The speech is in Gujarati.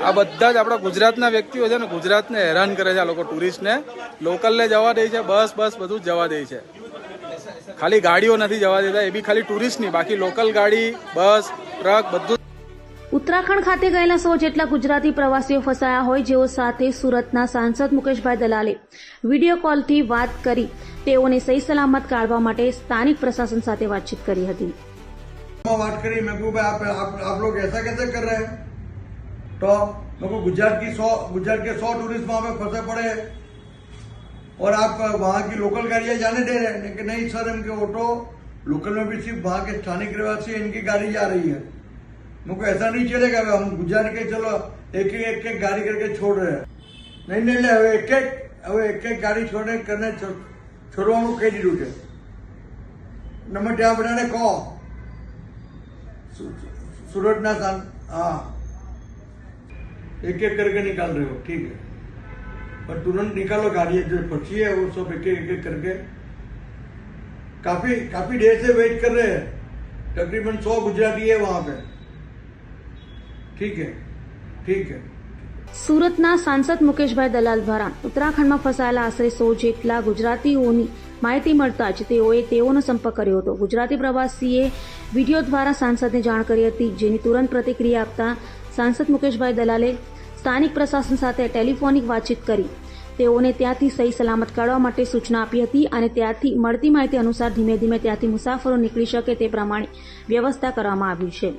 આ બધા જ આપણા ગુજરાતના વ્યક્તિઓ છે ને, ગુજરાતને હેરાન કરે છે આ લોકો. ટુરિસ્ટને લોકલને જવા દે છે, બસ બધું જ જવા દે છે. ખાલી ગાડીઓ નથી જવા દેતા, એ બી ખાલી ટુરિસ્ટની, બાકી લોકલ ગાડી, બસ, ટ્રક બધું. ઉત્તરાખંડ ખાતે ગયેલા 100 જેટલા ગુજરાતી પ્રવાસીઓ ફસાયા હોય, જેઓ સાથે સુરતના સાંસદ મુકેશભાઈ દલાલે વિડીયો કોલથી વાત કરી તેઓને સહી સલામત કાઢવા માટે સ્થાનિક પ્રશાસન સાથે વાતચીત કરી હતી. बात करी मैं को भाई आप लोग ऐसा कैसे कर रहे हैं? तो मेरे को गुजरात के 100 टूरिस्ट वहां पे फंसे पड़े हैं और आप वहां की लोकल गाड़ियां जाने दे रहे हैं कि नहीं सर, इनके ऑटो लोकल में भी सिर्फ वहां के स्थानिक रहवासी इनकी गाड़ी जा रही है. मेरे को ऐसा नहीं चलेगा, हम गुजरात के चलो एक गाड़ी करके छोड़ रहे हैं. नहीं एक एक गाड़ी छोड़વાનું કહી દીધું છે. નંબર ત્યાં બધાને કહો सूरत ना हाँ एक करके निकाल रहे हो, ठीक है, पर तुरंत निकालो गाड़ी जो फंसी है वो सब एक करके. काफी देर से वेट कर रहे हैं, तकरीबन 100 गुजराती है वहां पे. ठीक है. સુરતના સાંસદ મુકેશભાઈ દલાલ દ્વારા ઉત્તરાખંડમાં ફસાયેલા આશરે 100 જેટલા ગુજરાતીઓની માહિતી મળતા જ તેઓનો સંપર્ક કર્યો હતો. ગુજરાતી પ્રવાસીએ વિડીયો દ્વારા સાંસદને જાણ કરી હતી, જેની તુરંત પ્રતિક્રિયા આપતા સાંસદ મુકેશભાઈ દલાલે સ્થાનિક પ્રશાસન સાથે ટેલિફોનિક વાતચીત કરી તેઓને ત્યાંથી સહી સલામત કાઢવા માટે સૂચના આપી હતી અને ત્યાંથી મળતી માહિતી અનુસાર ધીમે ધીમે ત્યાંથી મુસાફરો નીકળી શકે તે પ્રમાણે વ્યવસ્થા કરવામાં આવી છે.